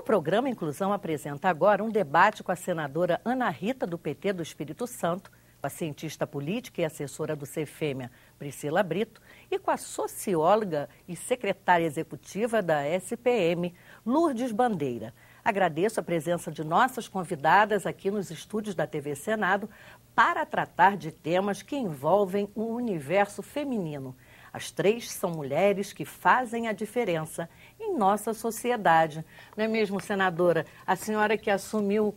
programa Inclusão apresenta agora um debate com a senadora Ana Rita, do PT do Espírito Santo, com a cientista política e assessora do CEFEMEA, Priscila Brito, e com a socióloga e secretária executiva da SPM, Lourdes Bandeira. Agradeço a presença de nossas convidadas aqui nos estúdios da TV Senado para tratar de temas que envolvem o universo feminino. As três são mulheres que fazem a diferença em nossa sociedade. Não é mesmo, senadora? A senhora que assumiu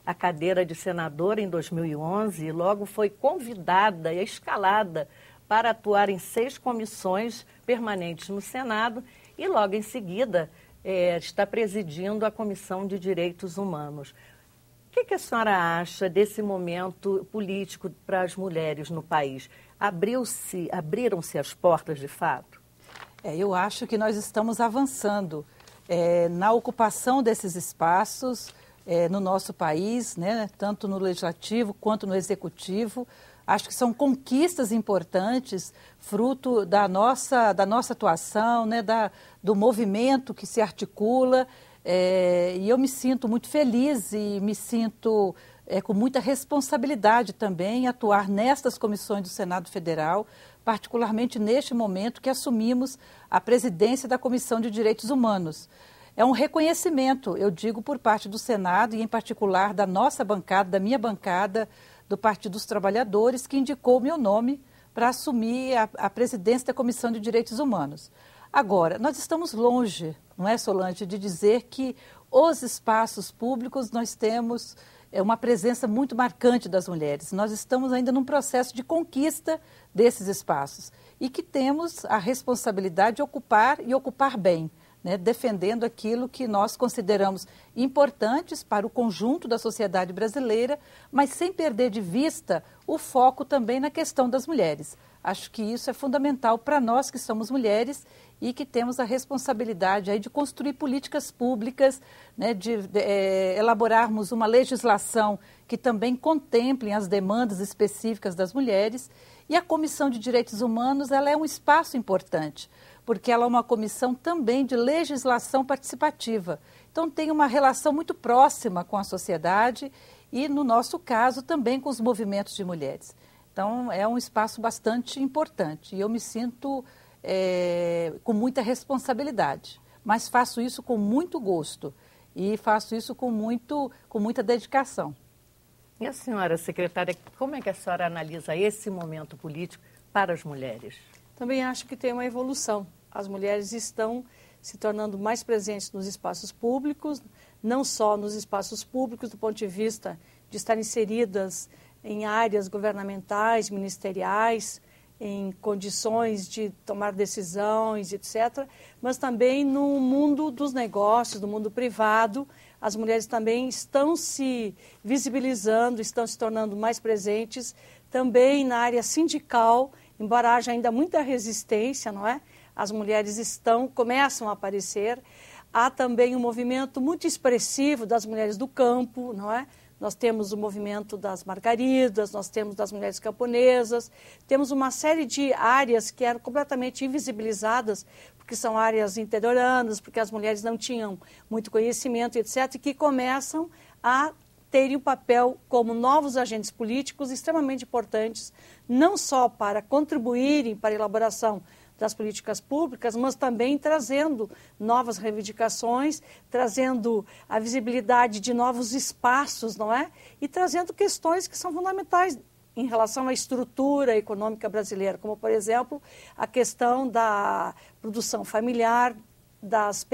a cadeira de senadora em 2011 e logo foi convidada e escalada para atuar em 6 comissões permanentes no Senado e logo em seguida está presidindo a Comissão de Direitos Humanos. O que a senhora acha desse momento político para as mulheres no país? Abriram-se as portas de fato? Eu acho que nós estamos avançando na ocupação desses espaços no nosso país, né, tanto no legislativo quanto no executivo. Acho que são conquistas importantes, fruto da nossa atuação, né, do movimento que se articula. E eu me sinto muito feliz e me sinto com muita responsabilidade também em atuar nestas comissões do Senado Federal, particularmente neste momento que assumimos a presidência da Comissão de Direitos Humanos. É um reconhecimento, eu digo, por parte do Senado e, em particular, da nossa bancada, da minha bancada, do Partido dos Trabalhadores, que indicou o meu nome para assumir a presidência da Comissão de Direitos Humanos. Agora, nós estamos longe, não é, Solange, de dizer que os espaços públicos nós temos uma presença muito marcante das mulheres. Nós estamos ainda num processo de conquista desses espaços e que temos a responsabilidade de ocupar e ocupar bem, né, defendendo aquilo que nós consideramos importantes para o conjunto da sociedade brasileira, mas sem perder de vista o foco também na questão das mulheres. Acho que isso é fundamental para nós que somos mulheres e que temos a responsabilidade aí de construir políticas públicas, né, de elaborarmos uma legislação que também contemple as demandas específicas das mulheres. E a Comissão de Direitos Humanos, ela é um espaço importante, porque ela é uma comissão também de legislação participativa. Então tem uma relação muito próxima com a sociedade e, no nosso caso, também com os movimentos de mulheres. Então é um espaço bastante importante e eu me sinto com muita responsabilidade, mas faço isso com muito gosto e faço isso com muita dedicação. E a senhora, secretária, como é que a senhora analisa esse momento político para as mulheres? Também acho que tem uma evolução. As mulheres estão se tornando mais presentes nos espaços públicos, não só nos espaços públicos do ponto de vista de estar inseridas em áreas governamentais, ministeriais, em condições de tomar decisões, etc., mas também no mundo dos negócios, no mundo privado. As mulheres também estão se visibilizando, estão se tornando mais presentes, também na área sindical, embora haja ainda muita resistência, não é? As mulheres começam a aparecer. Há também um movimento muito expressivo das mulheres do campo, não é? Nós temos o movimento das margaridas, nós temos das mulheres camponesas, temos uma série de áreas que eram completamente invisibilizadas, porque são áreas interioranas, porque as mulheres não tinham muito conhecimento, etc., e que começam a terem um papel como novos agentes políticos extremamente importantes, não só para contribuírem para a elaboração das políticas públicas, mas também trazendo novas reivindicações, trazendo a visibilidade de novos espaços, não é? E trazendo questões que são fundamentais em relação à estrutura econômica brasileira, como, por exemplo, a questão da produção familiar, das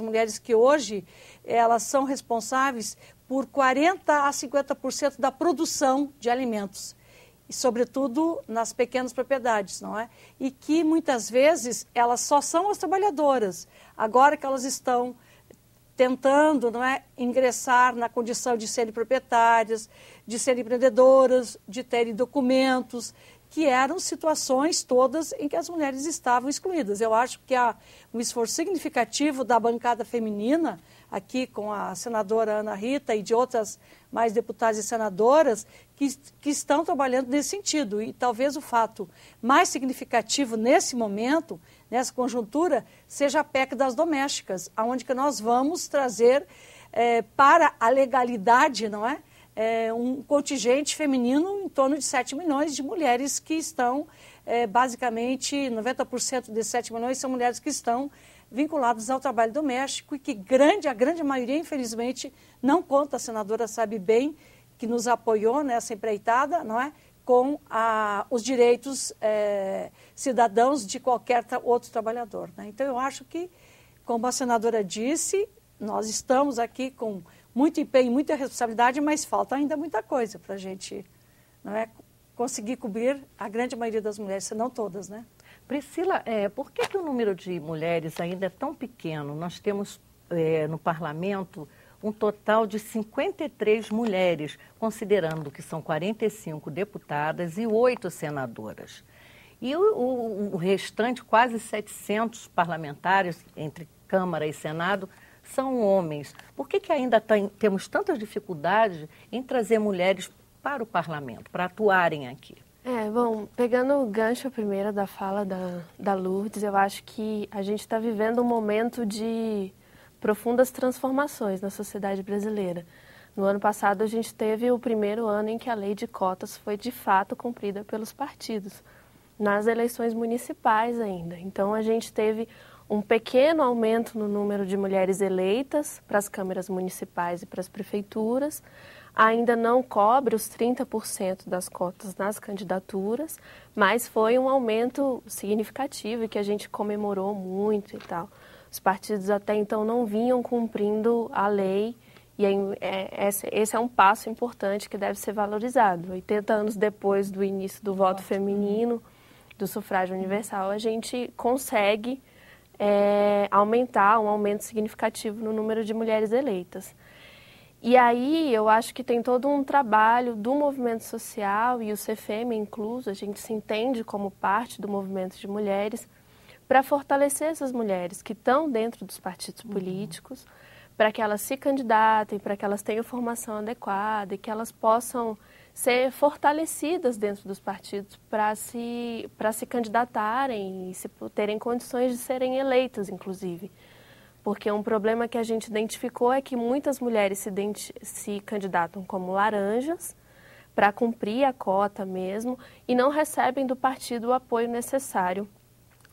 mulheres que hoje elas são responsáveis por 40% a 50% da produção de alimentos, e sobretudo nas pequenas propriedades, não é? E que muitas vezes elas só são as trabalhadoras, agora que elas estão tentando, não é, ingressar na condição de serem proprietárias, de serem empreendedoras, de terem documentos, que eram situações todas em que as mulheres estavam excluídas. Eu acho que há um esforço significativo da bancada feminina, aqui com a senadora Ana Rita e de outras mais deputadas e senadoras, que estão trabalhando nesse sentido. E talvez o fato mais significativo nesse momento, nessa conjuntura, seja a PEC das domésticas, onde que nós vamos trazer para a legalidade, não é? Um contingente feminino em torno de 7 milhões de mulheres que estão, basicamente, 90% desses 7 milhões são mulheres que estão vinculadas ao trabalho doméstico e que a grande maioria, infelizmente, não conta, a senadora sabe bem, que nos apoiou nessa empreitada, não é? Com os direitos cidadãos de qualquer outro trabalhador. Né? Então, eu acho que, como a senadora disse, nós estamos aqui com muito empenho, muita responsabilidade, mas falta ainda muita coisa para a gente, não é, conseguir cobrir a grande maioria das mulheres, se não todas, né? Priscila, por que o número de mulheres ainda é tão pequeno? Nós temos no parlamento um total de 53 mulheres, considerando que são 45 deputadas e 8 senadoras. E o restante, quase 700 parlamentares, entre Câmara e Senado, são homens. Por que ainda temos tantas dificuldades em trazer mulheres para o parlamento, para atuarem aqui? Bom, pegando o gancho primeiro da fala da Lourdes, eu acho que a gente está vivendo um momento de profundas transformações na sociedade brasileira. No ano passado, a gente teve o primeiro ano em que a lei de cotas foi, de fato, cumprida pelos partidos, nas eleições municipais ainda. Então, a gente teve um pequeno aumento no número de mulheres eleitas para as câmaras municipais e para as prefeituras. Ainda não cobre os 30% das cotas nas candidaturas, mas foi um aumento significativo e que a gente comemorou muito e tal. Os partidos até então não vinham cumprindo a lei e esse é um passo importante que deve ser valorizado. 80 anos depois do início do voto feminino, do sufrágio universal, a gente consegue aumentar um aumento significativo no número de mulheres eleitas. E aí eu acho que tem todo um trabalho do movimento social e o CFM incluso, a gente se entende como parte do movimento de mulheres, para fortalecer essas mulheres que estão dentro dos partidos políticos, para que elas se candidatem, para que elas tenham formação adequada e que elas possam ser fortalecidas dentro dos partidos para se candidatarem e terem condições de serem eleitas, inclusive. Porque um problema que a gente identificou é que muitas mulheres se candidatam como laranjas para cumprir a cota mesmo e não recebem do partido o apoio necessário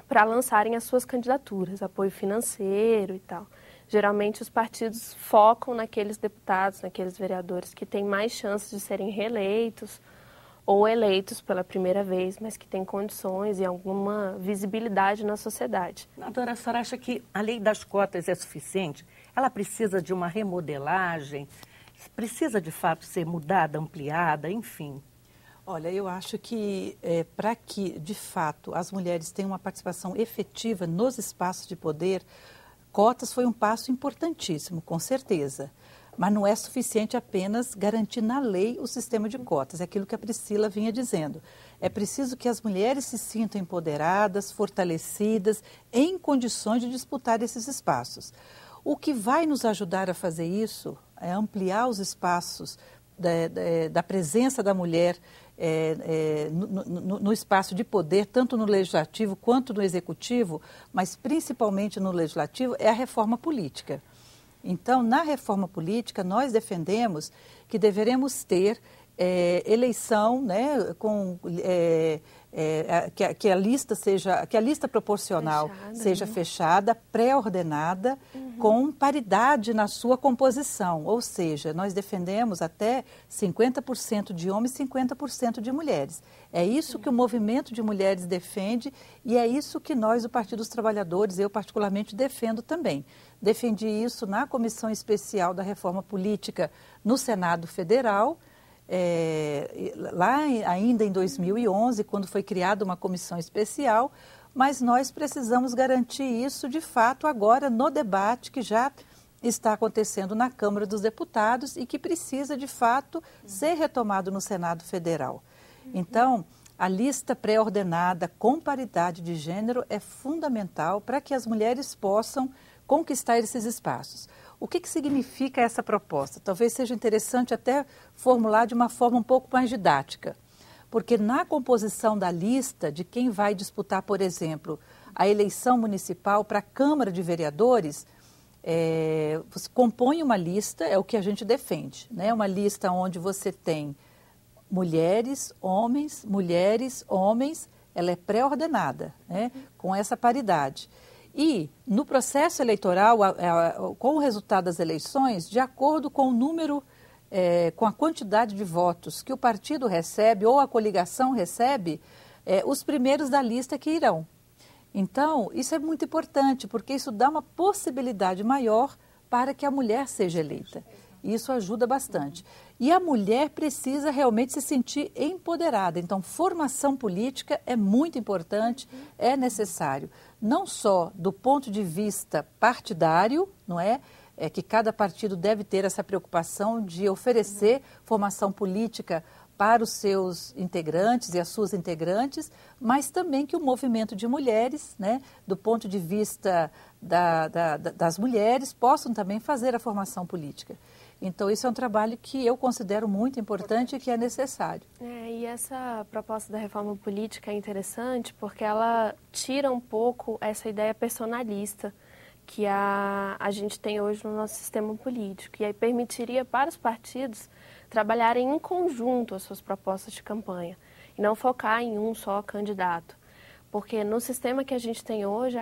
para lançarem as suas candidaturas, apoio financeiro e tal. Geralmente os partidos focam naqueles deputados, naqueles vereadores que têm mais chances de serem reeleitos ou eleitos pela primeira vez, mas que têm condições e alguma visibilidade na sociedade. Doutora, a senhora acha que a lei das cotas é suficiente? Ela precisa de uma remodelagem? Precisa, de fato, ser mudada, ampliada, enfim? Olha, eu acho que para que, de fato, as mulheres tenham uma participação efetiva nos espaços de poder, cotas foi um passo importantíssimo, com certeza. Mas não é suficiente apenas garantir na lei o sistema de cotas, é aquilo que a Priscila vinha dizendo. É preciso que as mulheres se sintam empoderadas, fortalecidas, em condições de disputar esses espaços. O que vai nos ajudar a fazer isso é ampliar os espaços da presença da mulher no espaço de poder, tanto no legislativo quanto no executivo, mas principalmente no legislativo, é a reforma política. Então, na reforma política, nós defendemos que deveremos ter eleição, né, que a lista proporcional seja fechada, pré-ordenada, com paridade na sua composição. Ou seja, nós defendemos até 50% de homens e 50% de mulheres. É isso que o movimento de mulheres defende e é isso que nós, o Partido dos Trabalhadores, eu particularmente defendo também. Defendi isso na Comissão Especial da Reforma Política no Senado Federal, lá ainda em 2011, quando foi criada uma comissão especial, mas nós precisamos garantir isso de fato agora no debate que já está acontecendo na Câmara dos Deputados e que precisa de fato ser retomado no Senado Federal. Então, a lista pré-ordenada com paridade de gênero é fundamental para que as mulheres possam conquistar esses espaços. O que significa essa proposta? Talvez seja interessante até formular de uma forma um pouco mais didática, porque na composição da lista de quem vai disputar, por exemplo, a eleição municipal para a Câmara de Vereadores, você compõe uma lista, é o que a gente defende, né? Uma lista onde você tem mulheres, homens, ela é pré-ordenada, né? Com essa paridade. E no processo eleitoral, com o resultado das eleições, de acordo com o número, com a quantidade de votos que o partido recebe ou a coligação recebe, os primeiros da lista que irão. Então, isso é muito importante, porque isso dá uma possibilidade maior para que a mulher seja eleita. Isso ajuda bastante. E a mulher precisa realmente se sentir empoderada. Então, formação política é muito importante, é necessário. Não só do ponto de vista partidário, não é? É que cada partido deve ter essa preocupação de oferecer formação política para os seus integrantes e as suas integrantes, mas também que o movimento de mulheres, né, do ponto de vista das mulheres, possam também fazer a formação política. Então, isso é um trabalho que eu considero muito importante e que é necessário. E essa proposta da reforma política é interessante porque ela tira um pouco essa ideia personalista que a gente tem hoje no nosso sistema político. E aí permitiria para os partidos trabalharem em conjunto as suas propostas de campanha e não focar em um só candidato. Porque no sistema que a gente tem hoje,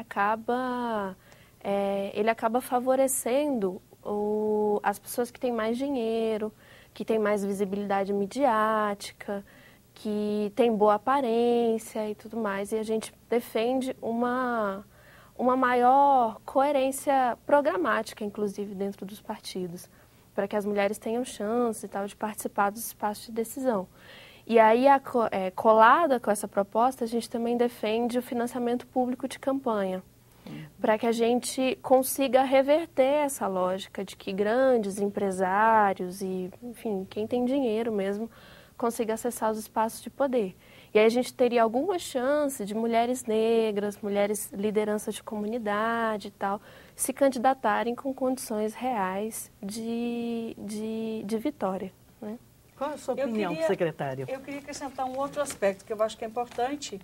ele acaba favorecendo as pessoas que têm mais dinheiro, que têm mais visibilidade midiática, que têm boa aparência e tudo mais. E a gente defende uma maior coerência programática, inclusive, dentro dos partidos, para que as mulheres tenham chance e tal, de participar dos espaços de decisão. E aí, colada com essa proposta, a gente também defende o financiamento público de campanha, para que a gente consiga reverter essa lógica de que grandes empresários e, enfim, quem tem dinheiro mesmo, consiga acessar os espaços de poder. E aí a gente teria alguma chance de mulheres negras, mulheres lideranças de comunidade e tal, se candidatarem com condições reais de vitória, né? Qual a sua opinião, secretário? Eu queria acrescentar um outro aspecto que eu acho que é importante,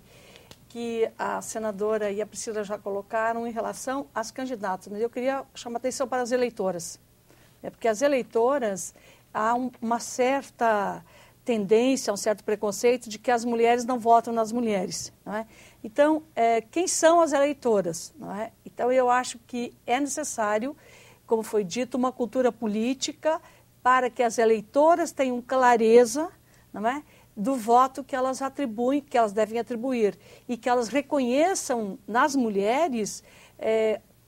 que a senadora e a Priscila já colocaram em relação às candidatas. Mas eu queria chamar a atenção para as eleitoras. Porque as eleitoras, há uma certa tendência, um certo preconceito de que as mulheres não votam nas mulheres. Não é? Então, quem são as eleitoras? Não é? Então, eu acho que é necessário, como foi dito, uma cultura política para que as eleitoras tenham clareza, não é, do voto que elas atribuem, que elas devem atribuir, e que elas reconheçam nas mulheres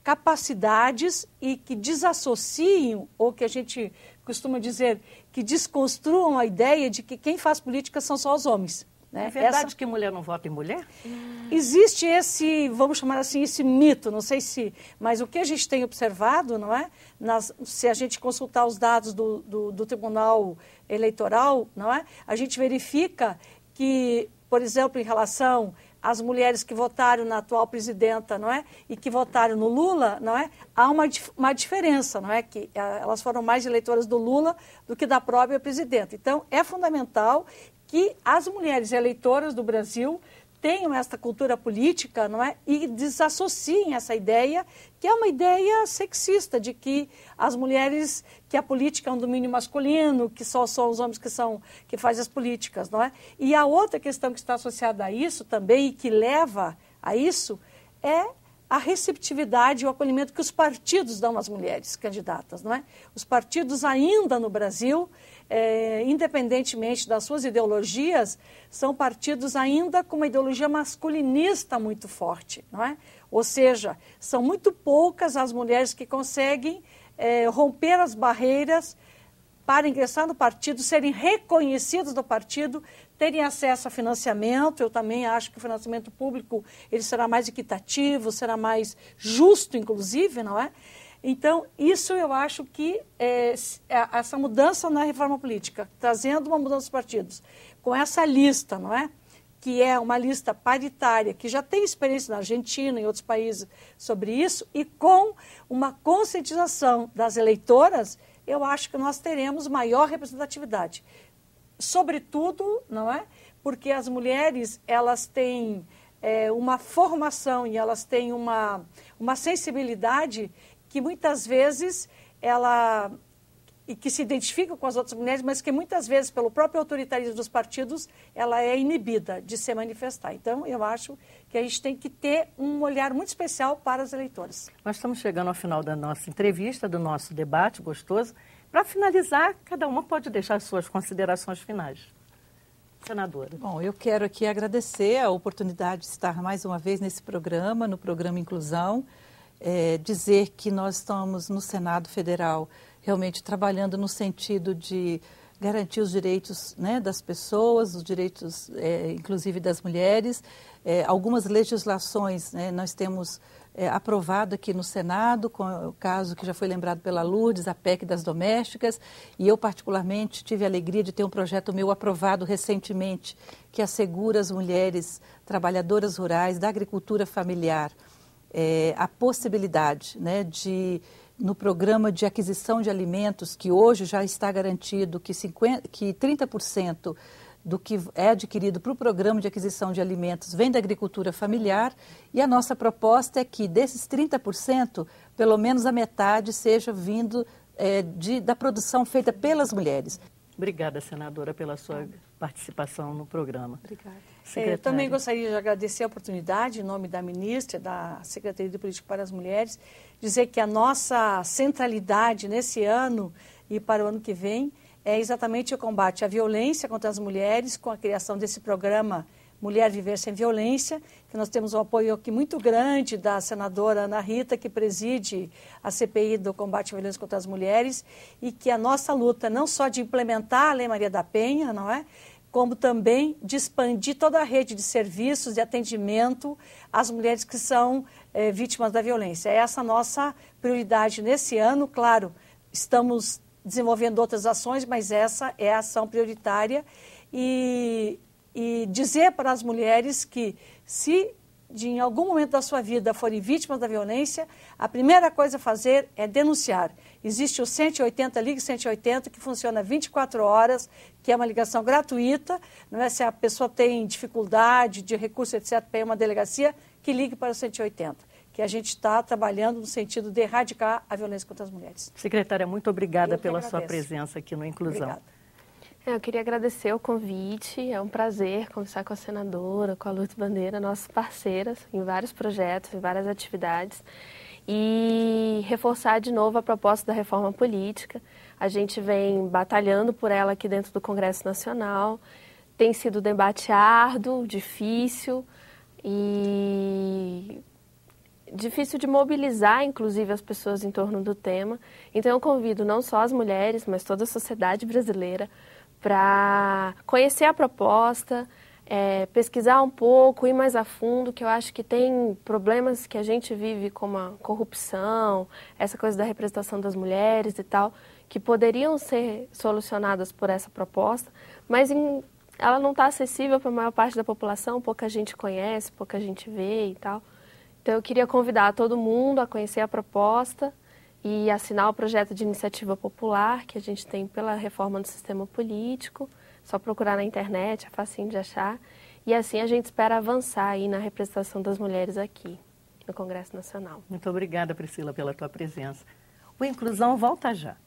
capacidades e que desassociem, ou que a gente costuma dizer, que desconstruam a ideia de que quem faz política são só os homens. Né? É verdade que mulher não vota em mulher? Existe esse, vamos chamar assim, esse mito, não sei se... Mas o que a gente tem observado, não é? Se a gente consultar os dados do Tribunal Eleitoral, não é? A gente verifica que, por exemplo, em relação às mulheres que votaram na atual presidenta, não é? E que votaram no Lula, não é? Há uma diferença, não é? Que elas foram mais eleitoras do Lula do que da própria presidenta. Então, é fundamental que as mulheres eleitoras do Brasil tenham essa cultura política, não é? E desassociem essa ideia, que é uma ideia sexista, de que as mulheres, que a política é um domínio masculino, que só são os homens que fazem as políticas, não é? E a outra questão que está associada a isso também, e que leva a isso, é a receptividade e o acolhimento que os partidos dão às mulheres candidatas, não é? Os partidos ainda no Brasil, independentemente das suas ideologias, são partidos ainda com uma ideologia masculinista muito forte, não é? Ou seja, são muito poucas as mulheres que conseguem romper as barreiras para ingressar no partido, serem reconhecidas do partido, terem acesso a financiamento. Eu também acho que o financiamento público ele será mais equitativo, será mais justo, inclusive, não é? Então, isso eu acho que essa mudança na reforma política, trazendo uma mudança dos partidos, com essa lista, não é? Que é uma lista paritária, que já tem experiência na Argentina e em outros países sobre isso, e com uma conscientização das eleitoras, eu acho que nós teremos maior representatividade. Sobretudo, não é? Porque as mulheres, elas têm uma formação e elas têm uma sensibilidade que muitas vezes e que se identifica com as outras mulheres, mas que muitas vezes, pelo próprio autoritarismo dos partidos, ela é inibida de se manifestar. Então, eu acho que a gente tem que ter um olhar muito especial para as eleitoras. Nós estamos chegando ao final da nossa entrevista, do nosso debate gostoso. Para finalizar, cada uma pode deixar as suas considerações finais. Senadora. Bom, eu quero aqui agradecer a oportunidade de estar mais uma vez nesse programa, no programa Inclusão, dizer que nós estamos no Senado Federal realmente trabalhando no sentido de garantir os direitos, né, das pessoas, os direitos, inclusive das mulheres. Algumas legislações, né, nós temos aprovado aqui no Senado, com o caso que já foi lembrado pela Lourdes, a PEC das domésticas, e eu particularmente tive a alegria de ter um projeto meu aprovado recentemente, que assegura às mulheres trabalhadoras rurais da agricultura familiar a possibilidade, né, de, no programa de aquisição de alimentos, que hoje já está garantido que 30% do que é adquirido para o programa de aquisição de alimentos vem da agricultura familiar, e a nossa proposta é que desses 30%, pelo menos a metade seja vindo da produção feita pelas mulheres. Obrigada, senadora, pela sua participação no programa. Obrigada. Eu também gostaria de agradecer a oportunidade, em nome da ministra, da Secretaria de Política para as Mulheres, dizer que a nossa centralidade nesse ano e para o ano que vem é exatamente o combate à violência contra as mulheres, com a criação desse programa Mulher Viver Sem Violência, que nós temos um apoio aqui muito grande da senadora Ana Rita, que preside a CPI do combate à violência contra as mulheres, e que a nossa luta não só de implementar a Lei Maria da Penha, não é? Como também de expandir toda a rede de serviços de atendimento às mulheres que são vítimas da violência. É essa a nossa prioridade nesse ano. Claro, estamos desenvolvendo outras ações, mas essa é a ação prioritária. E dizer para as mulheres que, se em algum momento da sua vida forem vítimas da violência, a primeira coisa a fazer é denunciar. Existe o 180, Ligue 180, que funciona 24 horas, que é uma ligação gratuita. Não é? Se a pessoa tem dificuldade de recurso, etc., para ir a uma delegacia, que ligue para o 180, que a gente está trabalhando no sentido de erradicar a violência contra as mulheres. Secretária, muito obrigada pela sua presença aqui no Inclusão. Obrigada. Eu queria agradecer o convite, é um prazer conversar com a senadora, com a Lourdes Bandeira, nossas parceiras em vários projetos, em várias atividades, e reforçar de novo a proposta da reforma política. A gente vem batalhando por ela aqui dentro do Congresso Nacional, tem sido um debate árduo, difícil e difícil de mobilizar, inclusive, as pessoas em torno do tema. Então eu convido não só as mulheres, mas toda a sociedade brasileira para conhecer a proposta, pesquisar um pouco, ir mais a fundo, que eu acho que tem problemas que a gente vive, como a corrupção, essa coisa da representação das mulheres e tal, que poderiam ser solucionadas por essa proposta, mas ela não está acessível para a maior parte da população, pouca gente conhece, pouca gente vê e tal. Então eu queria convidar todo mundo a conhecer a proposta e assinar o projeto de iniciativa popular que a gente tem pela reforma do sistema político. Só procurar na internet, é facinho de achar. E assim a gente espera avançar aí na representação das mulheres aqui no Congresso Nacional. Muito obrigada, Priscila, pela tua presença. O Inclusão volta já.